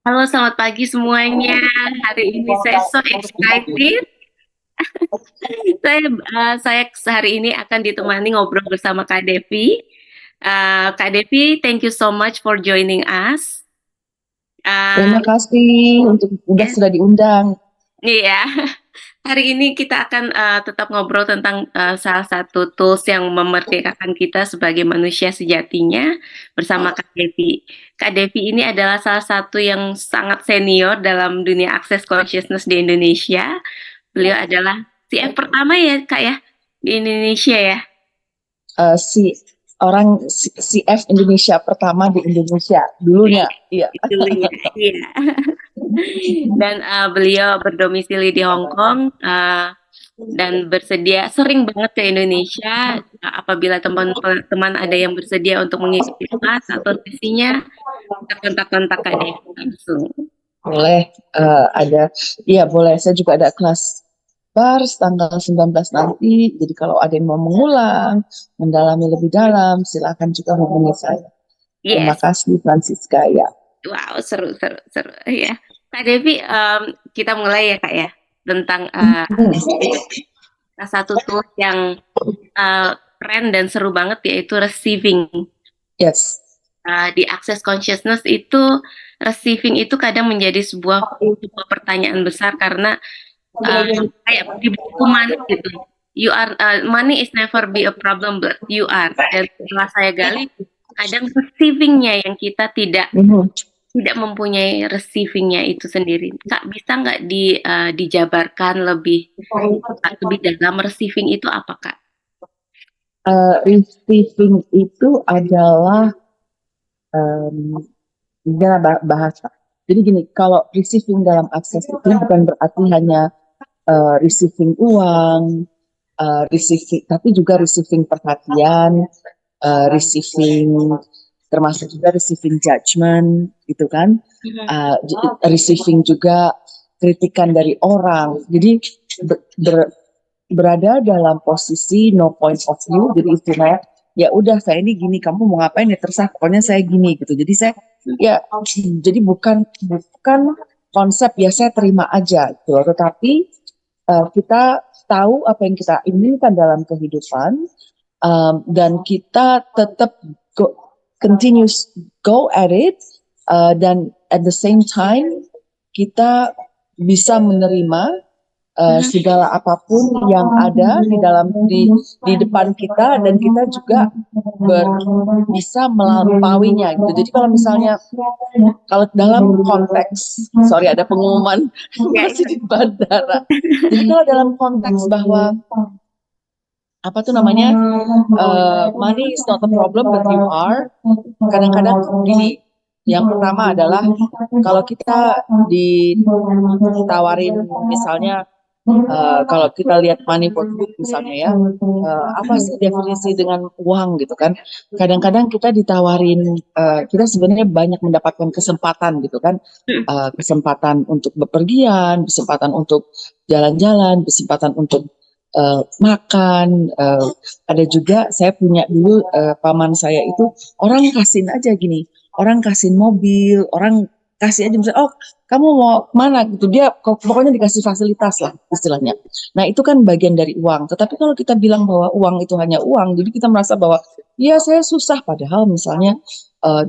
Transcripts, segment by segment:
Halo, selamat pagi semuanya. Hari ini saya so excited. Saya hari ini akan ditemani ngobrol bersama Kak Devi. Kak Devi, thank you so much for joining us. Terima Uh, kasih untuk yes, sudah diundang. iya. Hari ini kita akan tetap ngobrol tentang salah satu tools yang memerdekakan kita sebagai manusia sejatinya bersama Kak Devi. Kak Devi ini adalah salah satu yang sangat senior dalam dunia access consciousness di Indonesia. Beliau adalah CF pertama ya Kak ya di Indonesia ya. Si CF Indonesia pertama di Indonesia dulunya, iya. Dulunya, iya. Dan beliau berdomisili di Hong Kong dan bersedia sering banget ke Indonesia. Apabila teman-teman ada yang bersedia untuk mengikuti kelas atau sesinya, kita kontak-kontak Kak Devi langsung. Boleh ada, iya boleh. Saya juga ada kelas pers tanggal 19 nanti. Jadi kalau ada yang mau mengulang, mendalami lebih dalam, silakan juga hubungi saya. Terima Yes, kasih Francisca ya. wow, seru, seru, seru. Ya, Kak Devi, kita mulai ya Kak ya tentang Hmm, salah satu tools yang keren dan seru banget yaitu receiving. yes. Di access consciousness itu receiving itu kadang menjadi sebuah pertanyaan besar karena kayak di buku money gitu. Money is never be a problem but you are. Dan setelah saya gali, kadang receivingnya yang kita tidak Mhm. tidak mempunyai receivingnya itu sendiri. Kak, bisa nggak dijabarkan lebih dalam receiving itu apa Kak? Receiving itu adalah bahasa. Jadi gini, kalau receiving dalam akses itu bukan berarti hanya receiving uang, receiving, tapi juga receiving perhatian, receiving termasuk juga receiving judgment, gitu kan? Mhm. Receiving juga kritikan dari orang. Jadi berada dalam posisi no point of view, jadi istilahnya ya udah saya ini gini, kamu mau ngapain ya terserah, pokoknya saya gini gitu. Jadi saya ya jadi bukan konsep ya saya terima aja gitu loh, tetapi kita tahu apa yang kita inginkan dalam kehidupan, dan kita tetap continuous go at it, dan at the same time kita bisa menerima Mhm. segala apapun yang ada di depan kita, dan kita juga bisa melampauinya gitu. Jadi kalau misalnya kalau dalam konteks, sorry ada pengumuman Ya, masih di bandara. Jadi kalau dalam konteks bahwa apa tuh namanya, money is not a problem but you are, kadang-kadang gini, yang pertama adalah kalau kita ditawarin misalnya, kalau kita lihat money for good misalnya ya, apa sih definisi dengan uang gitu kan? Kadang-kadang kita ditawarin, kita sebenarnya banyak mendapatkan kesempatan gitu kan, kesempatan untuk bepergian, kesempatan untuk jalan-jalan, kesempatan untuk makan. Ada juga saya punya dulu, paman saya itu orang kasihin aja gini, orang kasihin mobil, orang kasih aja misalnya, oh kamu mau mana gitu, dia pokoknya dikasih fasilitas lah istilahnya. Nah itu kan bagian dari uang. Tetapi kalau kita bilang bahwa uang itu hanya uang, jadi kita merasa bahwa ya saya susah, padahal misalnya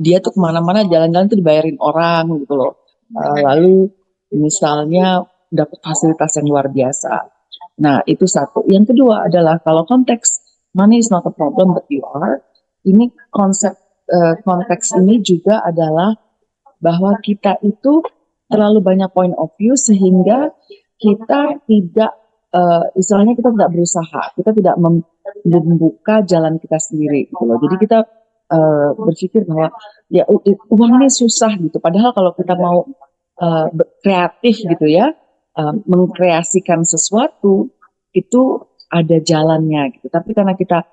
dia tuh kemana-mana jalan-jalan tuh dibayarin orang gitu loh. Lalu misalnya dapat fasilitas yang luar biasa. Nah itu satu. Yang kedua adalah kalau konteks money is not a problem but you are. Ini konsep, konteks ini juga adalah bahwa kita itu terlalu banyak point of view sehingga kita tidak, istilahnya kita tidak berusaha, kita tidak membuka jalan kita sendiri gitu loh. Jadi kita berpikir bahwa ya uang ini susah gitu. Padahal kalau kita mau kreatif gitu ya, mengkreasikan sesuatu itu ada jalannya gitu. Tapi karena kita,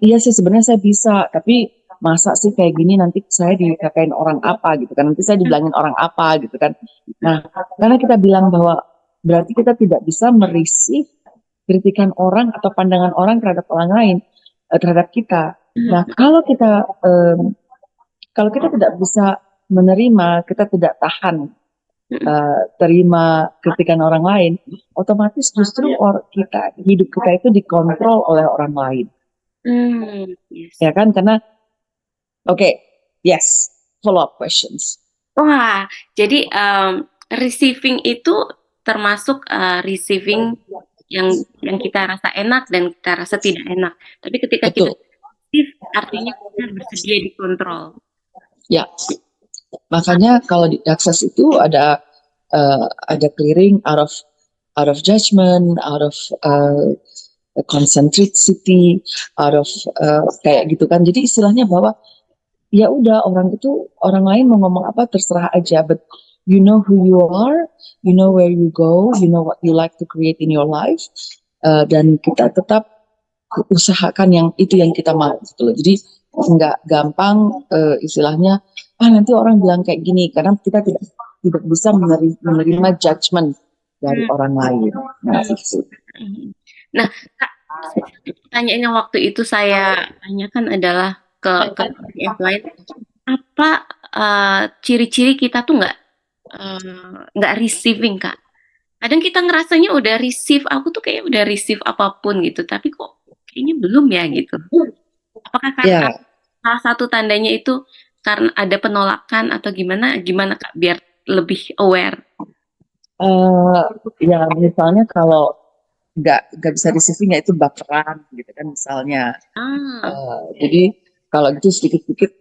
iya sih sebenarnya saya bisa, tapi masa sih kayak gini nanti saya dikatain orang apa gitu kan, nanti saya dibilangin orang apa gitu kan. Nah, karena kita bilang bahwa berarti kita tidak bisa mereceive kritikan orang atau pandangan orang terhadap orang lain, terhadap kita. Nah, kalau kita tidak bisa menerima, kita tidak tahan terima kritikan orang lain, otomatis justru kita hidup kita itu dikontrol oleh orang lain, Yes. ya kan? Karena yes, follow up questions. Wah, jadi receiving itu termasuk receiving yang kita rasa enak dan kita rasa tidak enak. Tapi ketika kita Betul, receive, artinya kita bersedia dikontrol. ya. Makanya kalau di akses itu ada clearing out of judgment, out of concentricity, out of kayak gitu kan. Jadi istilahnya bahwa ya udah orang lain mau ngomong apa terserah aja, but you know who you are, you know where you go, you know what you like to create in your life, dan kita tetap usahakan yang itu yang kita mau gitu loh. Jadi nggak gampang istilahnya nanti orang bilang kayak gini, karena kita tidak bisa menerima judgment dari orang lain. Nah, itu. Nah, Kak, pertanyaan yang waktu itu saya tanyakan adalah ke PF lain, apa ciri-ciri kita tuh nggak receiving, Kak? Kadang kita ngerasanya udah receive, aku tuh kayak udah receive apapun gitu, tapi kok kayaknya belum ya gitu. Apakah karena Ya, salah satu tandanya itu karena ada penolakan atau gimana gimana Kak biar lebih aware? eh, ya misalnya kalau nggak bisa receiving ya itu baperan gitu kan misalnya. Ah, Jadi kalau gitu sedikit-sedikit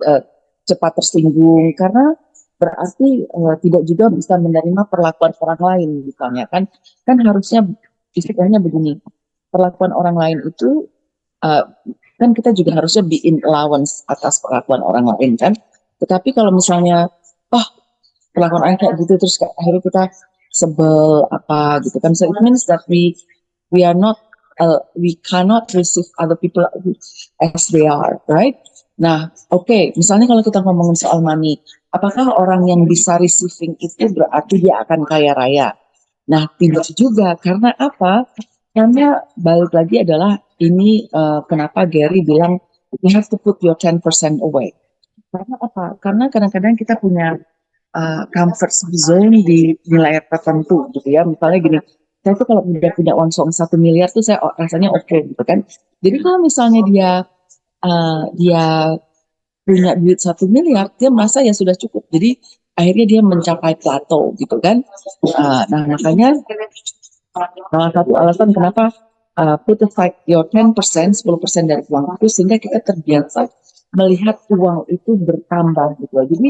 cepat tersinggung karena berarti tidak juga bisa menerima perlakuan orang lain misalnya kan harusnya istilahnya begini, perlakuan orang lain itu uh, kan kita juga harusnya be in allowance atas perlakuan orang lain kan, tetapi kalau misalnya oh perlakuan orang kayak gitu terus akhirnya kita sebel apa gitu kan, so it means that we are not we cannot receive other people as they are, right? Nah, misalnya kalau kita ngomongin soal money, apakah orang yang bisa receiving itu berarti dia akan kaya raya? Nah, tidak juga. Karena apa? Karena balik lagi adalah ini kenapa Gary bilang you have to put your 10% away. Karena apa? Karena kadang-kadang kita punya comfort zone di nilai tertentu gitu ya. Misalnya gini, saya tuh kalau udah punya uang sum 1 miliar tuh saya rasanya oke gitu kan. Jadi kalau misalnya dia punya duit 1 miliar, dia merasa ya sudah cukup. Jadi akhirnya dia mencapai plateau gitu kan. Nah makanya salah satu alasan kenapa put aside your 10%, 10% dari uang itu sehingga kita terbiasa melihat uang itu bertambah gitu. Jadi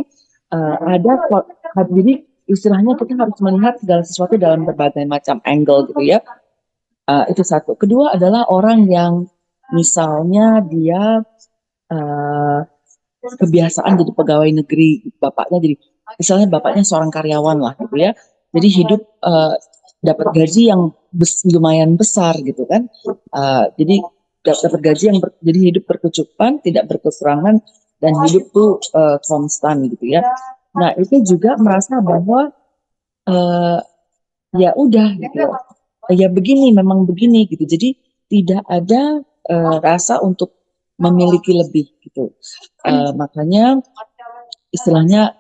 jadi istilahnya kita harus melihat segala sesuatu dalam berbagai macam angle gitu ya. Itu satu. Kedua adalah orang yang misalnya dia uh, kebiasaan jadi pegawai negeri, misalnya bapaknya seorang karyawan lah gitu ya, jadi hidup dapat gaji yang lumayan besar gitu kan. Jadi dapat gaji yang jadi hidup berkecukupan, tidak berkekurangan, dan hidup tuh konstan gitu ya. Nah itu juga merasa bahwa uh, ya udah gitu ya begini memang begini gitu, jadi tidak ada rasa untuk memiliki lebih gitu. Makanya istilahnya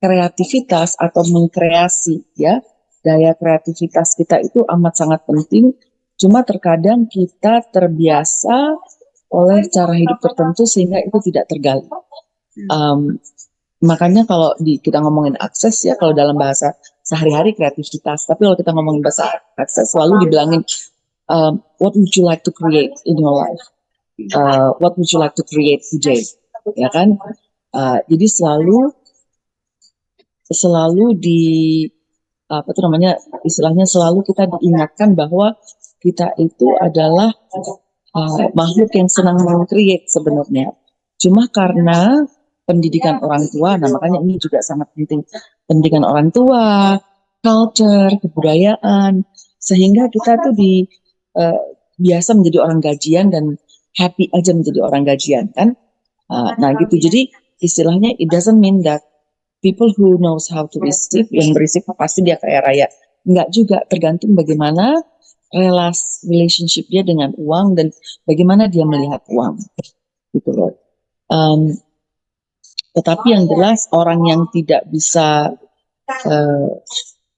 kreativitas atau mengkreasi ya, daya kreativitas kita itu amat sangat penting, cuma terkadang kita terbiasa oleh cara hidup tertentu sehingga itu tidak tergali. Makanya kalau kita ngomongin akses ya, kalau dalam bahasa sehari-hari kreativitas, tapi kalau kita ngomongin bahasa akses selalu dibilangin what would you like to create in your life, what would you like to create today, ya kan. Jadi selalu di apa tuh namanya, istilahnya selalu kita diingatkan bahwa kita itu adalah makhluk yang senang meng-create sebenarnya. Cuma karena pendidikan orang tua, nah makanya ini juga sangat penting, pendidikan orang tua, culture, kebudayaan, sehingga kita tuh biasa menjadi orang gajian dan happy aja menjadi orang gajian kan. Nah gitu, jadi istilahnya it doesn't mean that people who knows how to receive, yang berisik pasti dia kaya raya. Enggak juga, tergantung bagaimana relationship dia dengan uang dan bagaimana dia melihat uang gitu loh. Um, Tetapi yang jelas orang yang tidak bisa eh,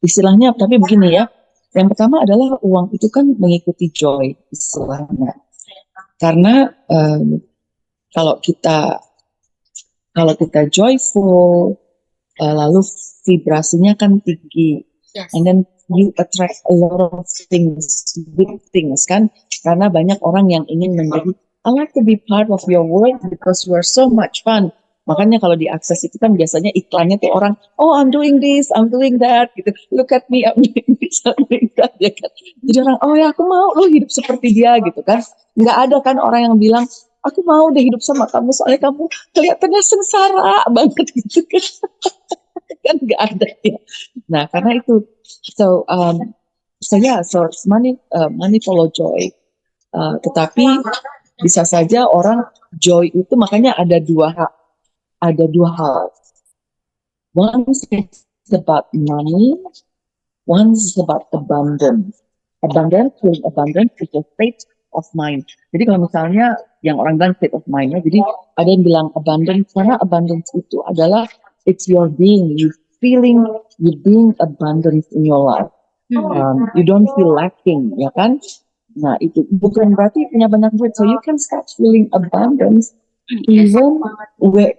istilahnya, tapi begini ya, yang pertama adalah uang itu kan mengikuti joy istilahnya. Karena kalau kita kalau kita joyful, lalu vibrasinya kan tinggi, Yes. and then you attract a lot of things, good things kan, karena banyak orang yang ingin menjadi, I like to be part of your world because you are so much fun. Makanya kalau diakses itu kan biasanya iklannya tuh orang, oh I'm doing this, I'm doing that, gitu. Look at me, I'm doing this, I'm doing that, ya kan. Jadi orang, oh ya aku mau lo hidup seperti dia, gitu kan. Nggak ada kan orang yang bilang, aku mau deh hidup sama kamu, soalnya kamu kelihatannya sengsara banget, gitu kan. Kan nggak ada ya. Nah, karena itu, so money follow joy. Tetapi bisa saja orang joy itu, makanya ada dua hal. One is about money, one is about abundance. Feeling abundant is a state of mind. Jadi kalau misalnya yang orang bilang state of mind, jadi ada yang bilang abundance, karena abundance itu adalah it's your being, you being abundant in your life. You don't feel lacking, ya kan? Nah, itu bukan berarti punya banyak duit. So you can start feeling abundance Yes. even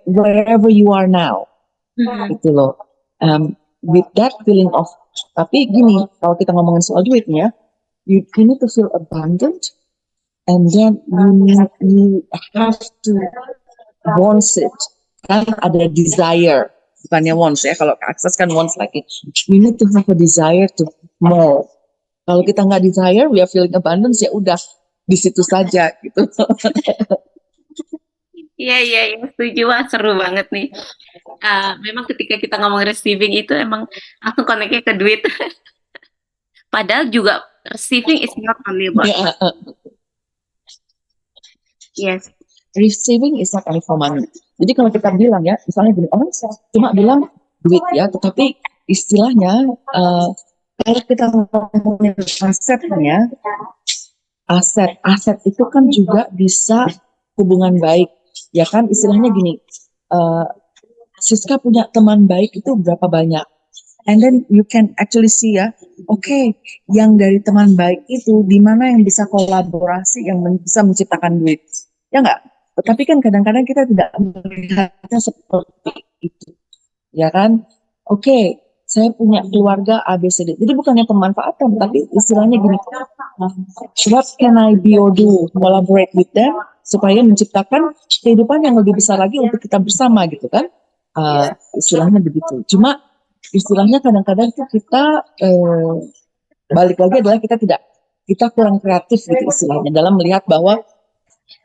wherever you are now. Itu loh. With that feeling of, tapi gini, kalau kita ngomongin soal duitnya, you need to feel abundant, and then you have to want it. Kan ada desire, bukannya wants ya. Kalau akses kan wants lagi. We need to have a desire to more. Kalau kita nggak desire, we are feeling abundance, ya udah di situ saja gitu. Iya, iya, iya, setuju. Wah, seru banget nih. Memang ketika kita ngomong receiving itu emang langsung connect-nya ke duit. Padahal juga receiving is not only about Ya, yes. receiving is not only for money. Jadi kalau kita bilang ya, misalnya gini, orang cuma bilang duit ya, tetapi istilahnya kalau kita ngomongin asetnya, aset itu kan juga bisa hubungan baik, ya kan? Istilahnya gini, uh, Siska punya teman baik itu berapa banyak? And then you can actually see ya, okay, yang dari teman baik itu di mana yang bisa kolaborasi, yang bisa menciptakan duit, ya nggak? Tetapi kan kadang-kadang kita tidak melihatnya seperti itu, ya kan? Oke, saya punya keluarga ABCD. Jadi bukannya pemanfaatan, tapi istilahnya gini, what can I be or do? Collaborate with them supaya menciptakan kehidupan yang lebih besar lagi untuk kita bersama, gitu kan? Istilahnya begitu. Cuma istilahnya kadang-kadang tuh kita balik lagi adalah kita kurang kreatif gitu istilahnya dalam melihat bahwa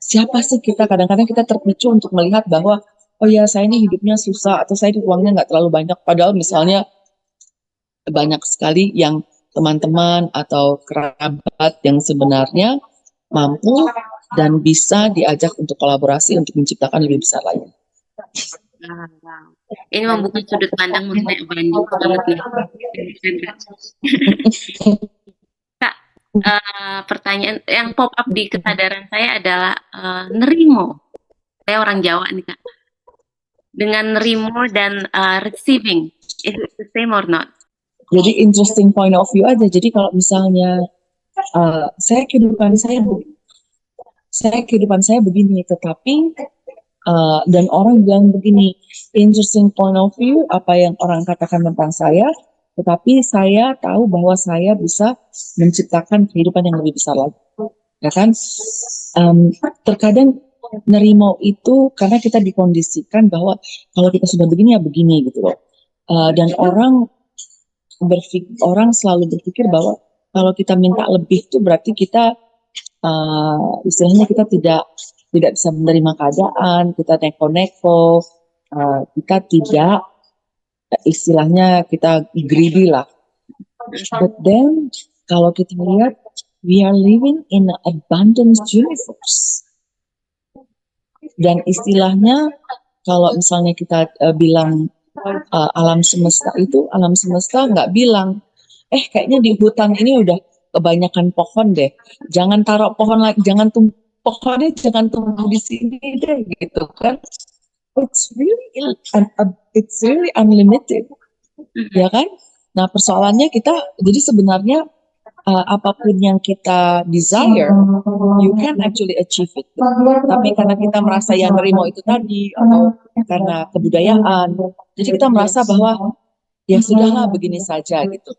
siapa sih kita. Kadang-kadang kita terpicu untuk melihat bahwa oh ya saya ini hidupnya susah, atau saya ini uangnya nggak terlalu banyak, padahal misalnya banyak sekali yang teman-teman atau kerabat yang sebenarnya mampu dan bisa diajak untuk kolaborasi untuk menciptakan lebih besar lagi. Wow. Ini membuka sudut pandang mengenai abundance banget nih. Kak, pertanyaan yang pop up di kesadaran saya adalah nerimo. Saya orang Jawa nih Kak. Dengan nerimo dan receiving, is it the same or not? Jadi interesting point of view aja. Jadi kalau misalnya saya kehidupan saya begini, tetapi dan orang bilang begini, interesting point of view, apa yang orang katakan tentang saya, tetapi saya tahu bahwa saya bisa menciptakan kehidupan yang lebih besar lagi, ya kan? Terkadang nerimo itu karena kita dikondisikan bahwa kalau kita sudah begini ya begini gitu loh, dan orang selalu berpikir bahwa kalau kita minta lebih itu berarti kita istilahnya kita tidak bisa menerima keadaan, kita neko-neko, kita tidak istilahnya kita greedy lah. But then kalau kita lihat, we are living in an abundance universe. Dan istilahnya kalau misalnya kita bilang alam semesta nggak bilang, kayaknya di hutan ini udah kebanyakan pohon deh, jangan taruh pohon lagi, pohonnya jangan tumbuh di sini deh, gitu kan. it's really unlimited, Mhm. ya kan? Nah, persoalannya kita, jadi sebenarnya apapun yang kita desire, you can actually achieve it. Tapi karena kita merasa yang nerimo itu tadi, atau karena kebudayaan, jadi kita merasa bahwa ya sudahlah begini saja gitu.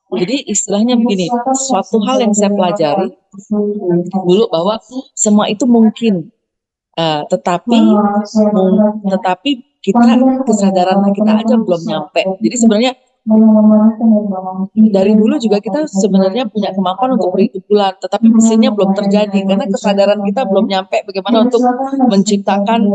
Jadi istilahnya begini, suatu hal yang saya pelajari dulu bahwa semua itu mungkin, tetapi kita kesadaran kita aja belum nyampe. Jadi sebenarnya dari dulu juga kita sebenarnya punya kemampuan untuk beritu bulan, tetapi mesinnya belum terjadi karena kesadaran kita belum nyampe bagaimana untuk menciptakan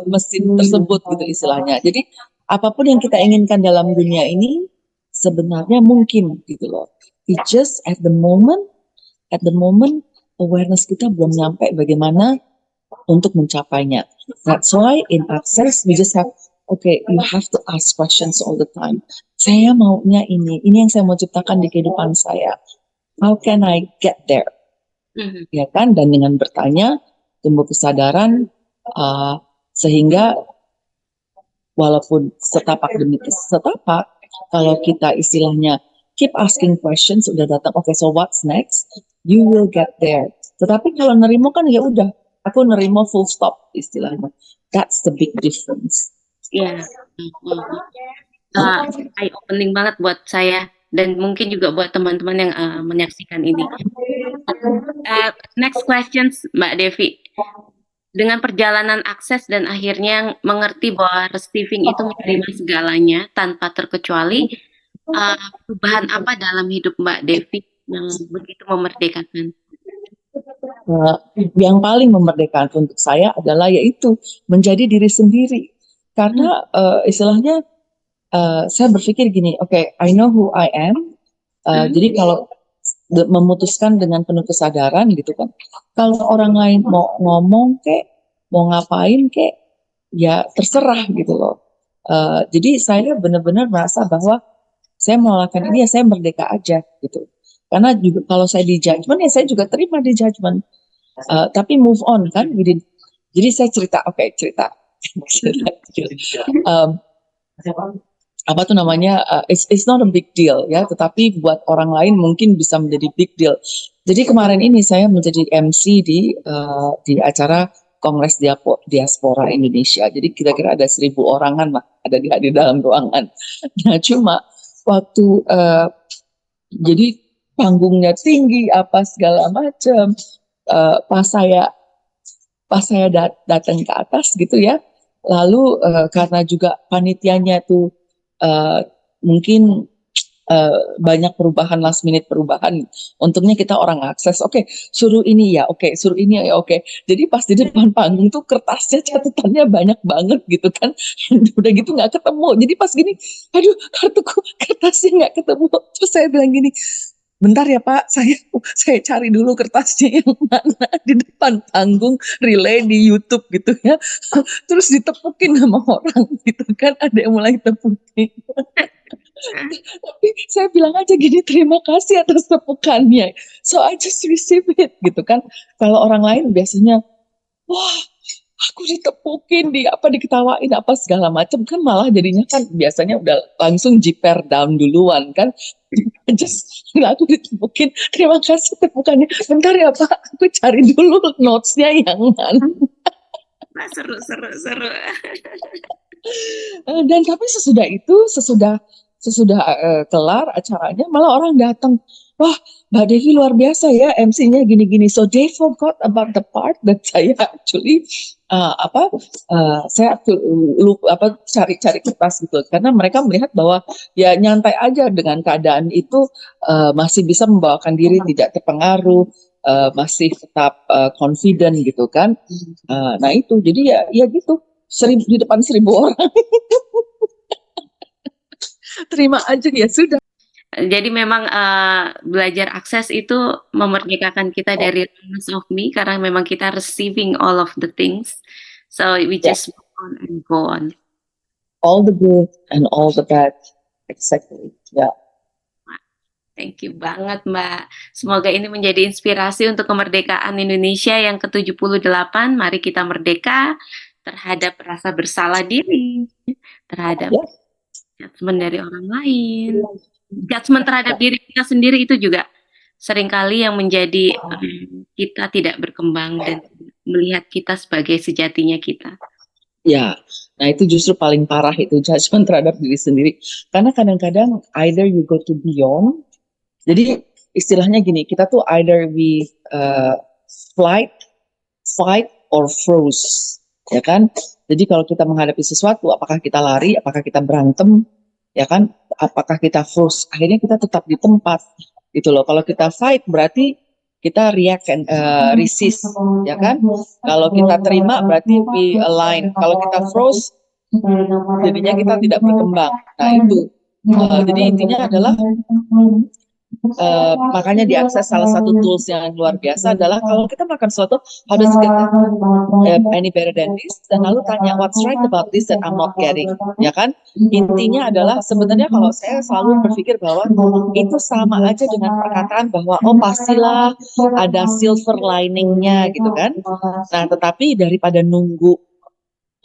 mesin tersebut gitu istilahnya. Jadi apapun yang kita inginkan dalam dunia ini sebenarnya mungkin gitu loh. It just at the moment awareness kita belum nyampe bagaimana untuk mencapainya. That's why in Access we just have, okay, you have to ask questions all the time. Saya maunya ini yang saya mau ciptakan di kehidupan saya. How can I get there? Mhm. Ya kan? Dan dengan bertanya, tumbuh kesadaran, sehingga walaupun setapak demi setapak, kalau kita istilahnya keep asking questions, udah datang, okay, so what's next? You will get there. Tetapi kalau nerimo kan ya udah, aku nerimo full stop istilahnya. That's the big difference. Ya. Mhm. Uh, Eye opening banget buat saya dan mungkin juga buat teman-teman yang menyaksikan ini. Next questions, Mbak Devi. Dengan perjalanan akses dan akhirnya mengerti bahwa receiving itu menerima segalanya tanpa terkecuali, perubahan apa dalam hidup Mbak Devi yang begitu memerdekakan? Yang paling memerdekakan untuk saya adalah yaitu menjadi diri sendiri. Karena istilahnya saya berpikir gini, okay, I know who I am. Jadi kalau memutuskan dengan penuh kesadaran gitu kan. Kalau orang lain mau ngomong kek, mau ngapain kek, ya terserah gitu loh. Jadi saya benar-benar merasa bahwa saya melakukan ini ya saya merdeka aja gitu. Karena juga kalau saya di judgment ya saya juga terima di judgment. Tapi move on kan. Jadi saya cerita, oke, cerita. Um, apa tuh namanya, it's not a big deal ya, tetapi buat orang lain mungkin bisa menjadi big deal. Jadi kemarin ini saya menjadi MC di acara Kongres Diaspora Indonesia. Jadi kira-kira ada 1.000 orangan lah ada di dalam ruangan. Nah cuma waktu jadi panggungnya tinggi apa segala macam, pas saya datang ke atas gitu ya, lalu karena juga panitianya tuh mungkin banyak perubahan, last minute perubahan. Untungnya kita orang akses, oke, suruh ini ya, oke, suruh ini ya, oke. Jadi pas di depan panggung tuh kertasnya catatannya banyak banget gitu kan. Udah gitu nggak ketemu. Jadi pas gini, aduh kertasnya nggak ketemu. Terus saya bilang gini, bentar ya Pak, saya cari dulu kertasnya yang mana di depan panggung relay di YouTube gitu ya. Terus ditepukin sama orang gitu kan, ada yang mulai tepukin. Tapi saya bilang aja gini, terima kasih atas tepukannya. So I just receive it gitu kan. Kalau orang lain biasanya, wah aku ditepukin, diketawain apa segala macam kan, malah jadinya kan biasanya udah langsung jiper down duluan kan. Just aku ditepukin, terima kasih tepukannya. Bentar ya Pak, aku cari dulu notesnya yang mana. Wah, seru, seru, seru. Dan tapi sesudah kelar acaranya malah orang datang, wah Mbak Devi luar biasa ya MC-nya gini-gini. So they forgot about the part that saya actually saya lupa cari-cari kertas gitu, karena mereka melihat bahwa ya nyantai aja dengan keadaan itu, masih bisa membawakan diri, tidak terpengaruh, masih tetap confident gitu kan. Nah itu jadi ya gitu, di depan 1.000 orang terima aja ya sudah. Jadi memang belajar akses itu memerdekakan kita dari rules of me karena memang kita receiving all of the things. So we Ya, just move on and go on. all the good and all the bad, exactly. Ya. Thank you banget, Mbak. Semoga ini menjadi inspirasi untuk kemerdekaan Indonesia yang ke-78. Mari kita merdeka terhadap rasa bersalah diri, terhadap Ya, judgement dari orang lain, judgement terhadap diri kita sendiri itu juga seringkali yang menjadi kita tidak berkembang dan melihat kita sebagai sejatinya kita. ya. Nah itu justru paling parah itu judgment terhadap diri sendiri. Karena kadang-kadang either you go to beyond. Jadi istilahnya gini, kita tuh either we flight, fight, or froze, ya kan? Jadi kalau kita menghadapi sesuatu, apakah kita lari, apakah kita berantem, ya kan? Apakah kita froze? Akhirnya kita tetap di tempat, gitu loh. Kalau kita fight berarti kita react and resist, ya kan? Kalau kita terima berarti we align. Kalau kita froze, jadinya kita tidak berkembang. Nah itu. Jadi intinya adalah makanya diakses salah satu tools yang luar biasa adalah kalau kita melakukan sesuatu, how does it get any better than this? Dan lalu tanya what's right about this that I'm not getting, ya kan? Intinya adalah sebenarnya kalau saya selalu berpikir bahwa itu sama aja dengan perkataan bahwa oh pastilah ada silver liningnya gitu kan. Nah tetapi daripada nunggu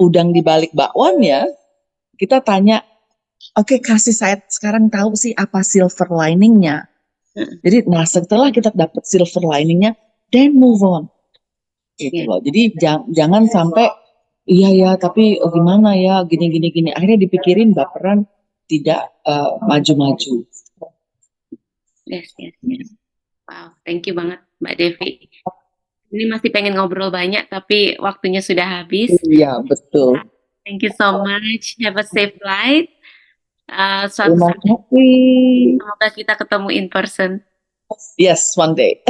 udang di balik bakwan ya, kita tanya, oke, kasih saya sekarang tahu sih apa silver liningnya. Jadi, nah setelah kita dapat silver liningnya, then move on. Gitu loh. Jadi jangan sampai, iya ya, tapi gimana ya, gini. Akhirnya dipikirin baperan, tidak maju-maju. Yes. Wow, thank you banget Mbak Devi. Ini masih pengen ngobrol banyak, tapi waktunya sudah habis. Iya, betul. Thank you so much. Have a safe flight. Suatu Terima saat kasih. semoga kita ketemu in person. Yes, one day.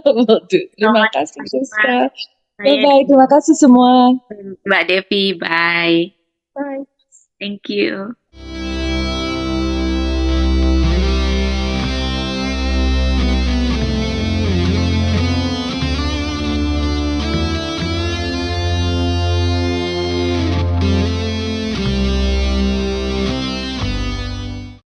Will do. Terima kasih, Siska. Saya Bye-bye. Terima kasih semua. Mbak Devi, bye. Bye. Thank you.